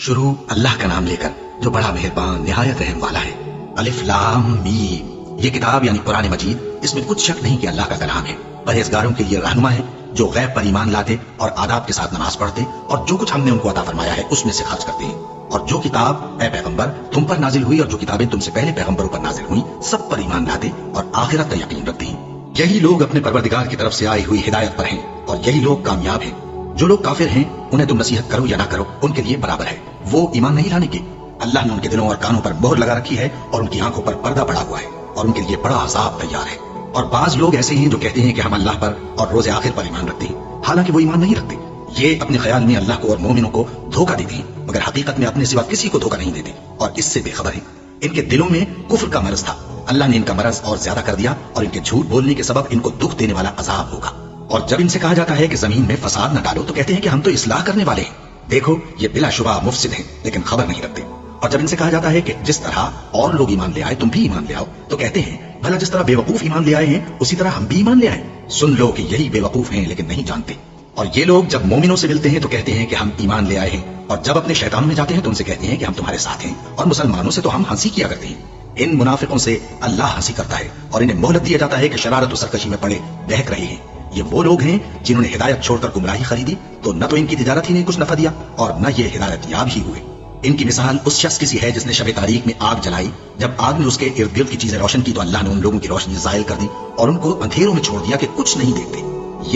شروع اللہ کا نام لے کر جو بڑا مہربان نہایت رحم والا ہے۔ الف لام میم، یہ کتاب یعنی قرآن مجید، اس میں کچھ شک نہیں کہ اللہ کا کلام ہے، پرہیزگاروں کے لیے رہنما ہے جو غیب پر ایمان لاتے اور آداب کے ساتھ نماز پڑھتے اور جو کچھ ہم نے ان کو عطا فرمایا ہے اس میں سے خرچ کرتے ہیں۔ اور جو کتاب اے پیغمبر تم پر نازل ہوئی اور جو کتابیں تم سے پہلے پیغمبروں پر نازل ہوئی سب پر ایمان لاتے اور آخرت کا یقین رکھتے ہیں۔ یہی لوگ اپنے پروردگار کی طرف سے آئی ہوئی ہدایت پر ہیں اور یہی لوگ کامیاب ہیں۔ جو لوگ کافر ہیں انہیں تم نصیحت کرو یا نہ کرو ان کے لیے برابر ہے، وہ ایمان نہیں لانے کے۔ اللہ نے ان کے دلوں اور کانوں پر مہر لگا رکھی ہے اور ان کی آنکھوں پر پردہ پڑا ہوا ہے اور ان کے لیے بڑا عذاب تیار ہے۔ اور بعض لوگ ایسے ہیں جو کہتے ہیں کہ ہم اللہ پر اور روز آخر پر ایمان رکھتے ہیں، حالانکہ وہ ایمان نہیں رکھتے۔ یہ اپنے خیال میں اللہ کو اور مومنوں کو دھوکہ دیتے ہیں مگر حقیقت میں اپنے سوا کسی کو دھوکہ نہیں دیتے اور اس سے بے خبر ہیں۔ ان کے دلوں میں کفر کا مرض تھا، اللہ نے ان کا مرض اور زیادہ کر دیا اور ان کے جھوٹ بولنے کے سبب ان کو دکھ دینے والا عذاب ہوگا۔ اور جب ان سے کہا جاتا ہے کہ زمین میں فساد نہ ڈالو تو کہتے ہیں کہ ہم تو اصلاح کرنے والے ہیں، دیکھو یہ بلا شبہ مفسد ہیں لیکن خبر نہیں رکھتے۔ اور جب ان سے کہا جاتا ہے کہ جس طرح اور لوگ ایمان لے آئے تم بھی ایمان لے آؤ تو کہتے ہیں بھلا جس طرح بے وقوف ایمان لے آئے ہیں اسی طرح ہم بھی ایمان لے آئے۔ سن لو کہ یہی بے وقوف ہیں لیکن نہیں جانتے۔ اور یہ لوگ جب مومنوں سے ملتے ہیں تو کہتے ہیں کہ ہم ایمان لے آئے ہیں اور جب اپنے شیطانوں میں جاتے ہیں تو ان سے کہتے ہیں کہ ہم تمہارے ساتھ ہیں اور مسلمانوں سے تو ہم ہنسی کیا کرتے ہیں۔ ان منافقوں سے اللہ ہنسی کرتا ہے اور انہیں مہلت دیا جاتا ہے کہ شرارت و سرکشی میں پڑے بہک رہے ہیں۔ یہ وہ لوگ ہیں جنہوں نے ہدایت چھوڑ کر گمراہی خریدی تو نہ تو ان کی تجارت ہی نے کچھ نفع دیا اور نہ یہ ہدایت یاب ہی ہوئے۔ ان کی مثال اس شخص کی سی ہے جس نے شب تاریک میں آگ جلائی، جب آگ نے اس کے ارد گرد کی چیزیں روشن کی تو اللہ نے ان لوگوں کی روشنی زائل کر دی اور ان کو اندھیروں میں چھوڑ دیا کہ کچھ نہیں دیکھتے۔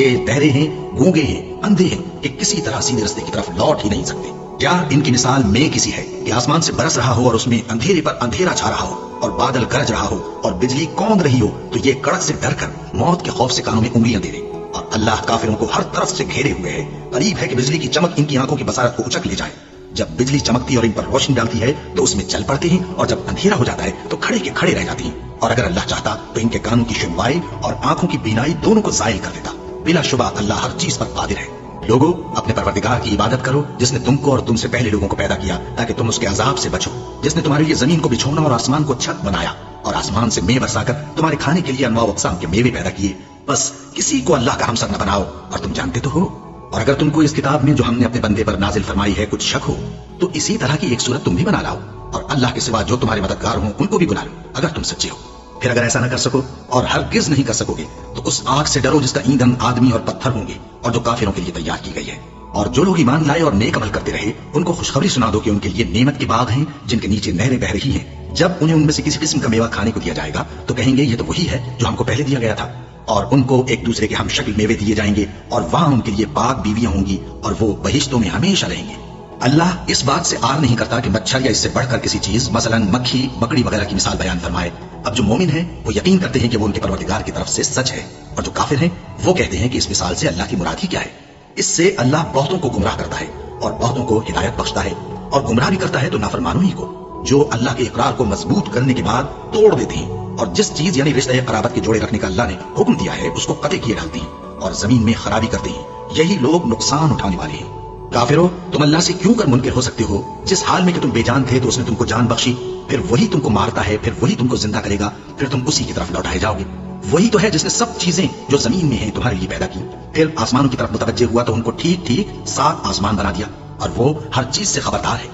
یہ بہرے ہیں، گونگے ہیں، اندھے ہیں کہ کسی طرح سیدھے راستے کی طرف لوٹ ہی نہیں سکتے۔ کیا ان کی مثال میں کسی ہے کہ آسمان سے برس رہا ہو اور اس میں اندھیرے پر اندھیرا چھا رہا ہو اور بادل گرج رہا ہو اور بجلی کوند رہی ہو تو یہ کڑک سے ڈر کر موت کے خوف سے کانوں میں انگلیاں دے دے۔ اور اللہ کافروں کو ہر طرف سے گھیرے ہوئے ہے، قریب ہے کہ بجلی کی چمک ان کی آنکھوں کی بصارت کو اچک لے جائے۔ جب بجلی چمکتی اور ان پر روشنی ڈالتی ہے تو اس میں چل پڑتے ہیں اور جب اندھیرا ہو جاتا ہے تو کھڑے کے کھڑے رہ جاتے ہیں۔ اور اگر اللہ چاہتا تو ان کے کانوں کی سنوائی اور آنکھوں کی بینائی دونوں کو زائل کر دیتا۔ بلا شبہ اللہ ہر چیز پر قادر ہے۔ لوگوں اپنے پروردگار کی عبادت کرو جس نے تم کو اور تم سے پہلے لوگوں کو پیدا کیا تاکہ تم اس کے عذاب سے بچو، جس نے تمہارے لیے زمین کو بچھونا اور آسمان کو چھت بنایا اور آسمان سے میوہ برسا کر تمہارے کھانے کے لیے انواع و اقسام کے میوے پیدا کیے۔ بس کسی کو اللہ کا ہمسر نہ بناؤ اور تم جانتے تو ہو۔ اور اگر تم کو اس کتاب میں جو ہم نے اپنے بندے پر نازل فرمائی ہے کچھ شک ہو تو اسی طرح کی ایک صورت تم بھی بنا لاؤ اور اللہ کے سوا جو تمہارے مددگار ہوں ان کو بھی بلا لو اگر تم سچے ہو۔ پھر اگر ایسا نہ کر سکو اور ہرگز نہیں کر سکو گے تو اس آگ سے ڈرو جس کا ایندھن آدمی اور پتھر ہوں گے اور جو کافروں کے لیے تیار کی گئی ہے۔ اور جو لوگ ایمان لائے اور نیک عمل کرتے رہے ان کو خوشخبری سنا دو کہ ان کے لیے نعمت کے باغ ہیں جن کے نیچے نہریں بہ رہی ہیں۔ جب انہیں ان میں سے کسی قسم کا میوہ کھانے کو دیا جائے گا تو کہیں گے یہ تو وہی ہے جو ہم کو پہلے دیا گیا تھا، اور ان کو ایک دوسرے کے ہم شکل میوے دیے جائیں گے اور وہاں ان کے لیے پاک بیویاں ہوں گی اور وہ بہشتوں میں ہمیشہ رہیں گے۔ اللہ اس بات سے آر نہیں کرتا کہ مچھر یا اس سے بڑھ کر کسی چیز مثلا مکھی مکڑی وغیرہ کی مثال بیان فرمائے۔ اب جو مومن ہیں وہ یقین کرتے ہیں کہ وہ ان کے پروردگار کی طرف سے سچ ہے، اور جو کافر ہیں وہ کہتے ہیں کہ اس مثال سے اللہ کی مراد ہی کیا ہے۔ اس سے اللہ بہتوں کو گمراہ کرتا ہے اور بہتوں کو ہدایت بخشتا ہے، اور گمراہ بھی کرتا ہے تو نافرمانوں ہی کو، جو اللہ کے اقرار کو مضبوط کرنے کے بعد توڑ دیتے ہیں اور جس چیز یعنی رشتہ قرابت کے جوڑے رکھنے کا اللہ نے حکم دیا ہے اس کو قطع کیے ڈالتے ہیں اور زمین میں خرابی کرتے ہیں۔ یہی لوگ نقصان اٹھانے والے ہیں۔ کافرو تم اللہ سے کیوں کر منکر ہو سکتے ہو؟ جس حال میں کہ تم بے جان تھے تو اس نے تم کو جان بخشی، پھر وہی تم کو مارتا ہے، پھر وہی تم کو زندہ کرے گا، پھر تم اسی کی طرف لوٹائے جاؤ گے۔ وہی تو ہے جس نے سب چیزیں جو زمین میں ہیں تمہارے لیے پیدا کی، پھر آسمانوں کی طرف متوجہ ہوا تو ان کو ٹھیک ٹھیک 7 آسمان بنا دیا، اور وہ ہر چیز سے خبردار ہے۔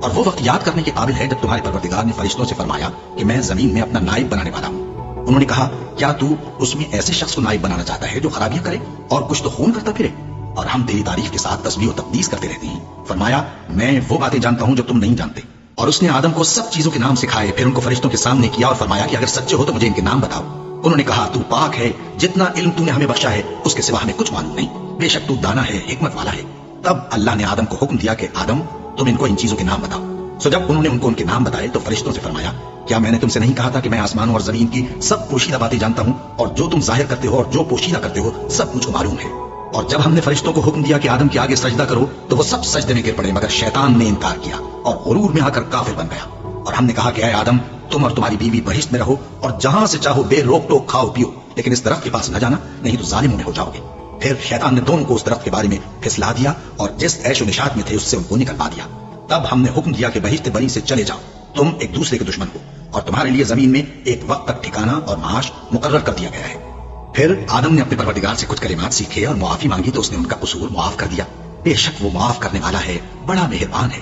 اور وہ وقت یاد کرنے کے قابل ہے جب تمہارے پروردگار نے فرشتوں سے فرمایا کہ میں زمین میں اپنا نائب بنانے والا ہوں۔ انہوں نے کہا کیا تو اس میں ایسے شخص کو نائب بنانا چاہتا ہے جو خرابیاں کرے اور کچھ تو خون کرتا پھرے؟ اور ہم تیری تعریف کے ساتھ تسبیح و تقدیس کرتے رہتے ہیں۔ فرمایا میں وہ باتیں جانتا ہوں جو تم نہیں جانتے۔ اور اس نے آدم کو سب چیزوں کے نام سکھائے، پھر ان کو فرشتوں کے سامنے کیا اور فرمایا کہ اگر سچے ہو تو مجھے ان کے نام بتاؤ۔ انہوں نے کہا تو پاک ہے، جتنا علم تو نے ہمیں بخشا ہے اس کے سوا ہمیں کچھ معلوم نہیں، بے شک تو دانا ہے، حکمت والا ہے۔ تب اللہ نے آدم کو حکم دیا کہ آدم تم ان کو ان چیزوں کے نام بتاؤ۔ سو جب انہوں نے ان کو ان کے نام بتائے تو فرشتوں سے فرمایا کیا میں نے تم سے نہیں کہا تھا کہ میں آسمانوں اور زمین کی سب پوشیدہ باتیں جانتا ہوں، اور جو تم ظاہر کرتے ہو اور جو پوشیدہ کرتے ہو سب مجھ کو معلوم ہے۔ اور جب ہم نے فرشتوں کو حکم دیا کہ آدم کے آگے سجدہ کرو تو وہ سب سجدے میں گر پڑے مگر شیطان نے انکار کیا اور غرور میں آ کر کافر بن گیا۔ اور ہم نے کہا کہ اے آدم تم اور تمہاری بیوی بہشت میں رہو اور جہاں سے چاہو بے روک ٹوک کھاؤ پیو، لیکن اس درخت کے پاس نہ جانا نہیں تو ظالموں میں ہو جاؤ گے۔ پھر شیطان نے دونوں کو اس درخت کے بارے میں پھسلا دیا اور جس عیش و نشاط میں تھے اس سے ان کو نکلوا دیا۔ تب ہم نے حکم دیا کہ بہشت بنی سے چلے جاؤ، تم ایک دوسرے کے دشمن ہو، اور تمہارے لیے زمین میں ایک وقت تک ٹھکانہ اور معاش مقرر کر دیا گیا ہے۔ پھر آدم نے اپنے پروردگار سے کچھ کلمات سیکھے اور معافی مانگی تو اس نے ان کا قصور معاف کر دیا۔ بے شک وہ معاف کرنے والا ہے، بڑا مہربان ہے۔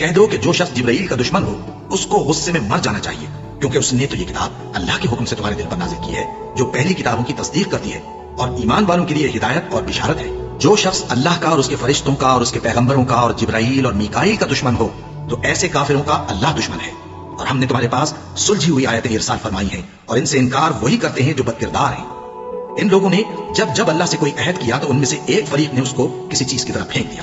کہہ دو کہ جو شخص جبرائیل کا دشمن ہو اس کو غصے میں مر جانا چاہیے، کیونکہ اس نے تو یہ کتاب اللہ کے حکم سے تمہارے دل پر نازل کی ہے جو پہلی کتابوں کی تصدیق کرتی ہے اور ایمان والوں کے لیے ہدایت اور بشارت ہے۔ جو شخص اللہ کا اور اس کے فرشتوں کا اور اس کے پیغمبروں کا اور جبرائیل اور میکائیل کا دشمن ہو تو ایسے کافروں کا اللہ دشمن ہے۔ اور ہم نے تمہارے پاس سلجھی ہوئی آیتیں ارسال فرمائی ہیں اور ان سے انکار وہی کرتے ہیں جو بد کردار ہیں۔ ان لوگوں نے جب اللہ سے کوئی عہد کیا تو ان میں سے ایک فریق نے اس کو کسی چیز کی طرف پھینک دیا۔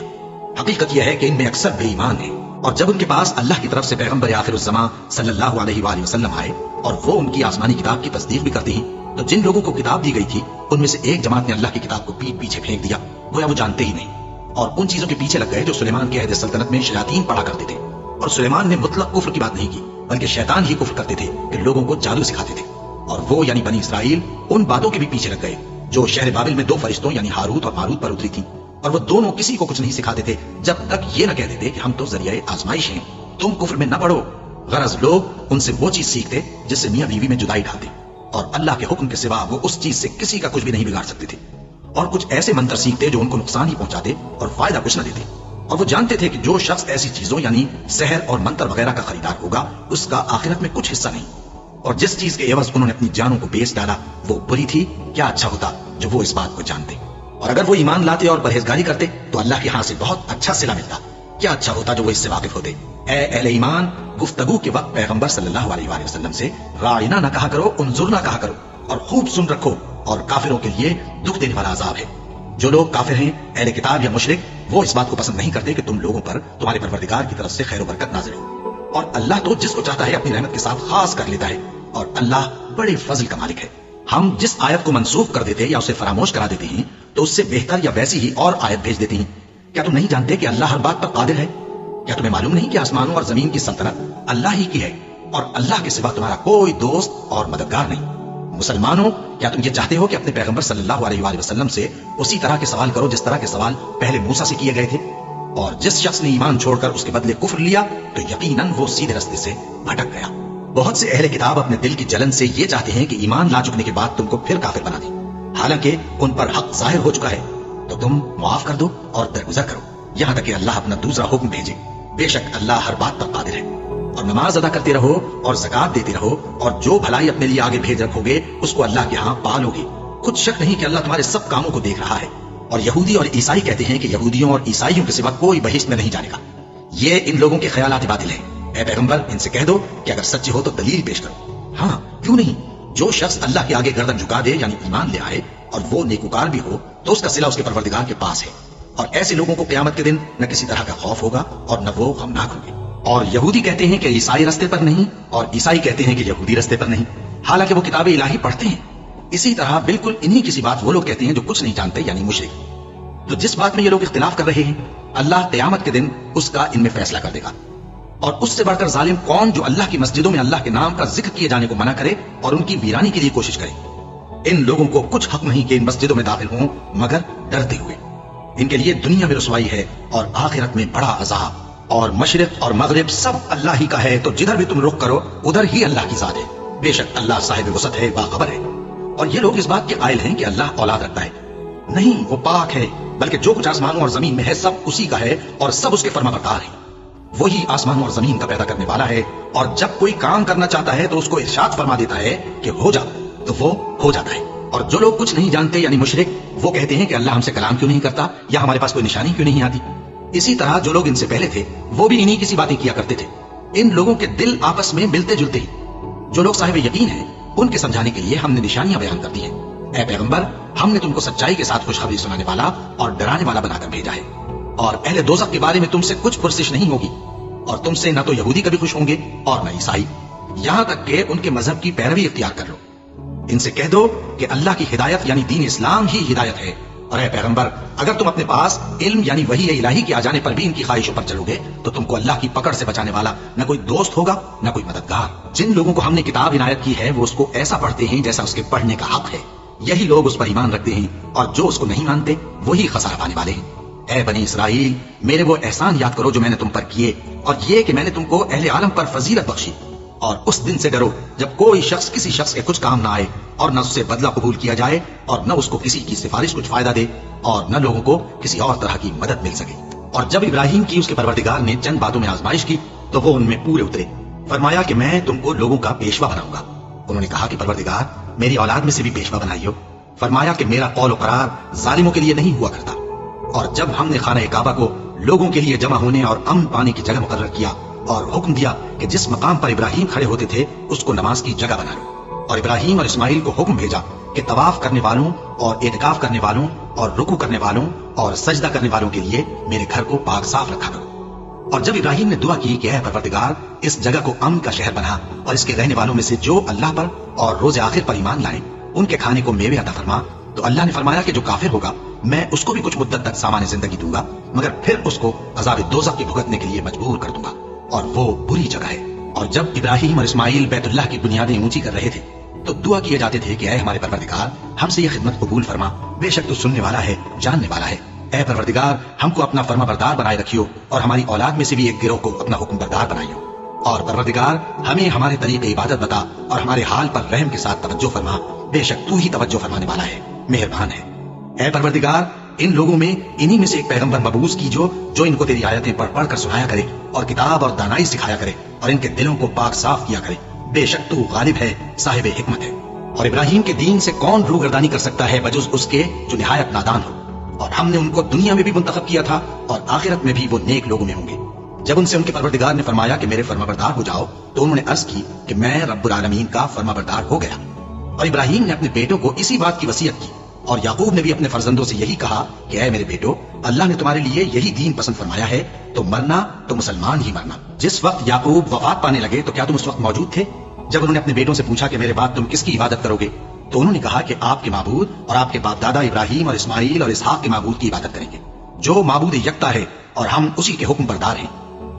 حقیقت یہ ہے کہ ان میں اکثر بے ایمان ہیں، اور جب ان کے پاس اللہ کی طرف سے پیغمبر آخر الزمان صلی اللہ علیہ وآلہ وسلم آئے اور وہ ان کی آسمانی کتاب کی تصدیق بھی کرتے ہیں تو جن لوگوں کو کتاب دی گئی تھی ان میں سے ایک جماعت نے اللہ کی کتاب کو پیٹ پیچھے پھینک دیا، گویا وہ جانتے ہی نہیں، اور ان چیزوں کے پیچھے لگ گئے جو سلیمان کے عہد سلطنت میں شیاطین پڑھا کرتے تھے۔ اور سلیمان نے مطلق کفر کی بات نہیں کی بلکہ شیطان ہی کفر کرتے تھے کہ لوگوں کو جادو سکھاتے تھے، اور وہ یعنی بنی اسرائیل ان باتوں کے بھی پیچھے لگ گئے جو شہر بابل میں 2 فرشتوں یعنی ہاروت اور ماروت پر اتری تھی، اور وہ دونوں کسی کو کچھ نہیں سکھاتے تھے جب تک یہ نہ کہہ دیتے کہ ہم تو ذریعہ آزمائش ہیں، تم کفر میں نہ پڑو۔ غرض لوگ ان سے وہ چیز سیکھتے جس سے میاں بیوی میں جدائی ڈالتے، اور اللہ کے حکم کے سوا وہ اس چیز سے کسی کا کچھ بھی نہیں بگاڑ سکتے تھے، اور کچھ ایسے منتر سیکھتے جو ان کو نقصان ہی پہنچاتے اور فائدہ کچھ نہ دیتے۔ اور وہ جانتے تھے کہ جو شخص ایسی چیزوں یعنی سحر اور منتر وغیرہ کا خریدار ہوگا اس کا آخرت میں کچھ حصہ نہیں، اور جس چیز کے عوض انہوں نے اپنی جانوں کو بیچ ڈالا وہ بری تھی۔ کیا اچھا ہوتا جو وہ اس بات کو جانتے، اور اگر وہ ایمان لاتے اور پرہیزگاری کرتے تو اللہ کے ہاں سے بہت اچھا صلہ ملتا۔ کیا اچھا ہوتا جو وہ اس سے واقف ہوتے۔ اے اہل ایمان، گفتگو کے وقت پیغمبر صلی اللہ علیہ وآلہ وسلم سے راعنا نہ کہا کرو، انظرنا کہا کرو، اور خوب سن رکھو، اور کافروں کے لیے دکھ دینے والا عذاب ہے۔ جو لوگ کافر ہیں، اہل کتاب یا مشرک، وہ اس بات کو پسند نہیں کرتے کہ تم لوگوں پر تمہارے پروردگار کی طرف سے خیر و برکت نازل ہو، اور اللہ تو جس کو چاہتا ہے اپنی رحمت کے ساتھ خاص کر لیتا ہے، اور اللہ بڑے فضل کا مالک ہے۔ ہم جس آیت کو منسوخ کر دیتے یا اسے فراموش کرا دیتے ہیں تو اس سے بہتر یا ویسی ہی اور آیت بھیج دیتے ہیں۔ کیا تم نہیں جانتے کہ اللہ ہر بات پر قادر ہے؟ کیا تمہیں معلوم نہیں کہ آسمانوں اور زمین کی سلطنت اللہ ہی کی ہے، اور اللہ کے سوا تمہارا کوئی دوست اور مددگار نہیں؟ مسلمانوں، کیا تم یہ چاہتے ہو کہ اپنے پیغمبر صلی اللہ علیہ وآلہ وسلم سے اسی طرح کے سوال کرو جس طرح کے سوال پہلے موسیٰ سے کیے گئے تھے؟ اور جس شخص نے ایمان چھوڑ کر اس کے بدلے کفر لیا تو یقیناً وہ سیدھے راستے سے بھٹک گیا۔ بہت سے اہل کتاب اپنے دل کی جلن سے یہ چاہتے ہیں کہ ایمان لا چکنے کے بعد تم کو پھر کافر بنا دیں، حالانکہ ان پر حق ظاہر ہو چکا ہے، تو تم معاف کر دو اور درگزر کرو یہاں تک کہ اللہ اپنا دوسرا حکم بھیجے۔ بے شک اللہ ہر بات پر قادر ہے۔ اور نماز ادا کرتے رہو اور زکات دیتے رہو، اور جو بھلائی اپنے لیے آگے بھیج رکھو گے اس کو اللہ کے ہاں پالو گے۔ کچھ شک نہیں کہ اللہ تمہارے سب کاموں کو دیکھ رہا ہے۔ اور یہودی اور عیسائی کہتے ہیں کہ یہودیوں اور عیسائیوں کے سوا کوئی بہشت میں نہیں جانے گا۔ یہ ان لوگوں کے خیالات باطل ہیں۔ اے پیغمبر، ان سے کہہ دو کہ اگر سچے ہو تو دلیل پیش کرو۔ ہاں کیوں نہیں، جو شخص اللہ کے آگے گردن جھکا دے یعنی ایمان لے آئے اور وہ نیکوکار بھی ہو تو اس کا صلہ اس کے پروردگار کے پاس ہے، اور ایسے لوگوں کو قیامت کے دن نہ کسی طرح کا خوف ہوگا اور نہ وہ غمناک ہوں گے۔ اور یہودی کہتے ہیں کہ عیسائی رستے پر نہیں، اور عیسائی کہتے ہیں کہ یہودی رستے پر نہیں، حالانکہ وہ کتاب الہی پڑھتے ہیں۔ اسی طرح بالکل انہی کسی بات وہ لوگ کہتے ہیں جو کچھ نہیں جانتے یعنی مشرک۔ تو جس بات میں یہ لوگ اختلاف کر رہے ہیں اللہ قیامت کے دن اس کا ان میں فیصلہ کر دے گا۔ اور اس سے بڑھ کر ظالم کون جو اللہ کی مسجدوں میں اللہ کے نام کا ذکر کیے جانے کو منع کرے اور ان کی ویرانی کے لیے کوشش کرے۔ ان لوگوں کو کچھ حق نہیں کہ ان مسجدوں میں داخل ہوں مگر ڈرتے ہوئے۔ ان کے لیے دنیا میں رسوائی ہے اور آخرت میں بڑا عذاب۔ اور مشرق اور مغرب سب اللہ ہی کا ہے، تو جدھر بھی تم رخ کرو ادھر ہی اللہ کی ذات ہے۔ بے شک اللہ صاحب وسعت ہے، باخبر ہے۔ اور یہ لوگ اس بات کے قائل ہیں کہ اللہ اولاد رکھتا ہے، نہیں، وہ پاک ہے، بلکہ جو کچھ آسمانوں اور زمین میں ہے سب اسی کا ہے اور سب اس کے فرما بردار ہیں۔ وہی آسمانوں اور زمین کا پیدا کرنے والا ہے، اور جب کوئی کام کرنا چاہتا ہے تو اس کو ارشاد فرما دیتا ہے کہ ہو جا، تو وہ ہو جاتا ہے۔ اور جو لوگ کچھ نہیں جانتے یعنی مشرک، وہ کہتے ہیں کہ اللہ ہم سے کلام کیوں نہیں کرتا یا ہمارے پاس کوئی نشانی کیوں نہیں آتی۔ اسی طرح جو لوگ ان سے پہلے تھے وہ بھی انہی کسی باتیں کیا کرتے تھے۔ ان لوگوں کے دل آپس میں ملتے جلتے ہی۔ جو لوگ صاحب یقین ہیں ان کے سمجھانے کے لیے ہم نے نشانیاں بیان کر دی ہیں۔ اے پیغمبر، ہم نے تم کو سچائی کے ساتھ خوشخبری سنانے والا اور ڈرانے والا بنا کر بھیجا ہے، اور اہل دوزخ کے بارے میں تم سے کچھ پرسش نہیں ہوگی، اور تم سے نہ تو یہودی کبھی خوش ہوں گے اور نہ عیسائی، یہاں تک کہ ان کے مذہب کی پیروی اختیار کر لو۔ ان سے کہہ دو کہ اللہ کی ہدایت یعنی دین اسلام ہی ہدایت ہے، اور اے پیغمبر اگر تم اپنے پاس علم یعنی وحی الہی کے آ جانے پر بھی ان کی خواہشوں پر چلو گے تو تم کو اللہ کی پکڑ سے بچانے والا نہ کوئی دوست ہوگا نہ کوئی مددگار۔ جن لوگوں کو ہم نے کتاب عنایت کی ہے وہ اس کو ایسا پڑھتے ہیں جیسا اس کے پڑھنے کا حق ہے، یہی لوگ اس پر ایمان رکھتے ہیں، اور جو اس کو نہیں مانتے وہی خسارہ پانے والے ہیں۔ اے بنی اسرائیل، میرے وہ احسان یاد کرو جو میں نے تم پر کیے، اور یہ کہ میں نے تم کو اہل عالم پر فضیلت بخشی۔ اور اس دن سے ڈرو جب کوئی شخص کسی شخص کے کچھ کام نہ آئے، اور نہ اس سے بدلہ قبول کیا جائے، اور نہ اس کو کسی کی سفارش کچھ فائدہ دے، اور نہ لوگوں کو کسی اور طرح کی مدد مل سکے۔ اور جب ابراہیم کی اس کے پروردگار نے چند باتوں میں آزمائش کی تو وہ ان میں پورے اترے. فرمایا کہ میں تم کو لوگوں کا پیشوا بناؤں گا. انہوں نے کہا کہ پروردگار میری اولاد میں سے بھی پیشوا بنائیو. فرمایا کہ میرا قول و قرار ظالموں کے لیے نہیں ہوا کرتا. اور جب ہم نے خانہ کعبہ کو لوگوں کے لیے جمع ہونے اور امن پانے کی جگہ مقرر کیا اور حکم دیا کہ جس مقام پر ابراہیم کھڑے ہوتے تھے اس کو نماز کی جگہ بنا لو، اور ابراہیم اور اسماعیل کو حکم بھیجا کہ طواف کرنے والوں اور اعتکاف کرنے والوں اور رکوع کرنے والوں اور سجدہ کرنے والوں کے لیے میرے گھر کو پاک صاف رکھا کرو. اور جب ابراہیم نے دعا کی کہ اے پروردگار اس جگہ کو امن کا شہر بنا اور اس کے رہنے والوں میں سے جو اللہ پر اور روز آخر پر ایمان لائیں ان کے کھانے کو میوے عطا فرما، تو اللہ نے فرمایا کہ جو کافر ہوگا میں اس کو بھی کچھ مدت تک سامان زندگی دوں گا، مگر پھر اس کو عذاب دوزخ کے بھگتنے کے لیے مجبور کر دوں گا، اور وہ بری جگہ ہے. اور جب ابراہیم اور اسماعیل بیت اللہ کی بنیادیں اونچی کر رہے تھے تو دعا کیے جاتے تھے کہ اے ہمارے پروردگار ہم سے یہ خدمت قبول فرما، بے شک تو سننے والا ہے جاننے والا ہے. اے پروردگار ہم کو اپنا فرما بردار بنائے رکھیو اور ہماری اولاد میں سے بھی ایک گروہ کو اپنا حکم بردار بنائیو. اور پروردگار ہمیں ہمارے طریق عبادت بتا اور ہمارے حال پر رحم کے ساتھ توجہ فرما، بے شک تو ہی توجہ فرمانے والا ہے، مہربان ہے. اے پروردگار ان لوگوں میں انہی میں سے ایک پیغمبر مبعوث کیجو جو ان کو تیری آیتیں پڑھ پڑھ کر سنایا کرے اور کتاب اور دانائی سکھایا کرے اور ان کے دلوں کو پاک صاف کیا کرے، بے شک تو غالب ہے، صاحب حکمت ہے. اور ابراہیم کے دین سے کون روگردانی کر سکتا ہے بجز اس کے جو نہایت نادان ہو. اور ہم نے ان کو دنیا میں بھی منتخب کیا تھا اور آخرت میں بھی وہ نیک لوگوں میں ہوں گے. جب ان سے ان کے پروردگار نے فرمایا کہ میرے فرما بردار ہو جاؤ تو انہوں نے عرض کی کہ میں رب العالمین کا فرما بردار ہو گیا. اور ابراہیم نے اپنے بیٹوں کو اسی بات کی وصیت کی، اور یعقوب نے بھی اپنے فرزندوں سے یہی کہا کہ اے میرے بیٹو اللہ نے تمہارے لیے یہی دین پسند فرمایا ہے تو مرنا تو مسلمان ہی مرنا. جس وقت یعقوب وفات پانے لگے تو کیا تم اس وقت موجود تھے جب انہوں نے اپنے بیٹوں سے پوچھا کہ میرے بعد تم کس کی عبادت کرو گے؟ تو انہوں نے کہا کہ آپ کے معبود اور آپ کے باپ دادا ابراہیم اور اسماعیل اور اسحاق کے معبود کی عبادت کریں گے جو معبود یکتا ہے اور ہم اسی کے حکم بردار ہیں.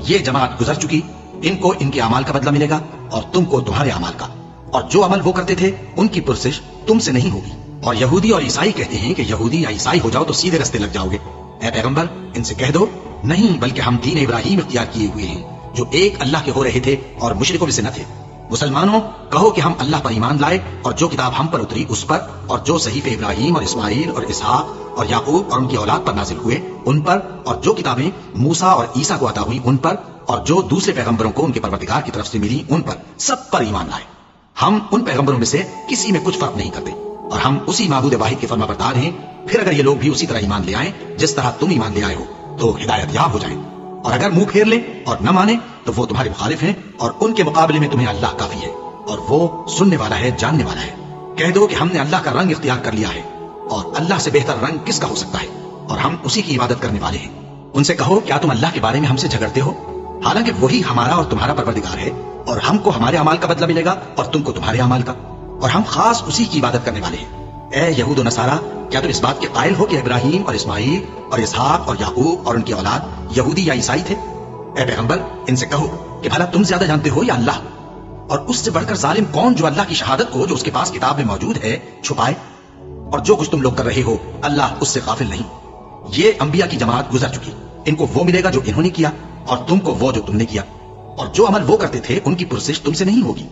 یہ جماعت گزر چکی، ان کو ان کے اعمال کا بدلہ ملے گا اور تم کو تمہارے اعمال کا، اور جو عمل وہ کرتے تھے ان کی پرسش تم سے نہیں ہوگی. اور یہودی اور عیسائی کہتے ہیں کہ یہودی یا عیسائی ہو جاؤ تو سیدھے رستے لگ جاؤ گے. اے پیغمبر ان سے کہہ دو نہیں، بلکہ ہم دین ابراہیم اختیار کیے ہوئے ہیں جو ایک اللہ کے ہو رہے تھے اور مشرکوں میں سے نہ تھے. مسلمانوں کہو کہ ہم اللہ پر ایمان لائے اور جو کتاب ہم پر اتری اس پر، اور جو صحیفے ابراہیم اور اسماعیل اور اسحاق اور یعقوب اور ان کی اولاد پر نازل ہوئے ان پر، اور جو کتابیں موسیٰ اور عیسیٰ کو عطا ہوئی ان پر، اور جو دوسرے پیغمبروں کو ان کے پروردگار کی طرف سے ملی ان پر، سب پر ایمان لائے. ہم ان پیغمبروں میں سے کسی میں کچھ فرق نہیں کرتے اور ہم اسی معبود واحد کے فرما بردار ہیں. پھر اگر یہ لوگ بھی اسی طرح ایمان لے آئیں جس طرح تم ایمان لے آئے ہو تو ہدایت یاب ہو جائیں، اور اگر منہ پھیر لیں اور نہ مانے تو وہ تمہارے مخالف ہیں، اور ان کے مقابلے میں تمہیں اللہ کافی ہے اور وہ سننے والا ہے جاننے والا ہے. کہہ دو کہ ہم نے اللہ کا رنگ اختیار کر لیا ہے، اور اللہ سے بہتر رنگ کس کا ہو سکتا ہے، اور ہم اسی کی عبادت کرنے والے ہیں. ان سے کہو کیا تم اللہ کے بارے میں ہم سے جھگڑتے ہو، حالانکہ وہی ہمارا اور تمہارا پروردگار ہے، اور ہم کو ہمارے اعمال کا بدلہ ملے گا اور تم کو تمہارے اعمال کا، اور ہم خاص اسی کی عبادت کرنے والے ہیں. اے یہود و نصارا کیا تم اس بات کے قائل ہو کہ ابراہیم اور اسماعیل اور اسحاق اور یعقوب اور ان کی اولاد یہودی یا عیسائی تھے؟ اے پیغمبر ان سے کہو کہ بھلا تم زیادہ جانتے ہو یا اللہ؟ اور اس سے بڑھ کر ظالم کون جو اللہ کی شہادت کو جو اس کے پاس کتاب میں موجود ہے چھپائے؟ اور جو کچھ تم لوگ کر رہے ہو اللہ اس سے غافل نہیں. یہ انبیاء کی جماعت گزر چکی، ان کو وہ ملے گا جو انہوں نے کیا اور تم کو وہ جو تم نے کیا، اور جو عمل وہ کرتے تھے ان کی پرسش تم سے نہیں ہوگی.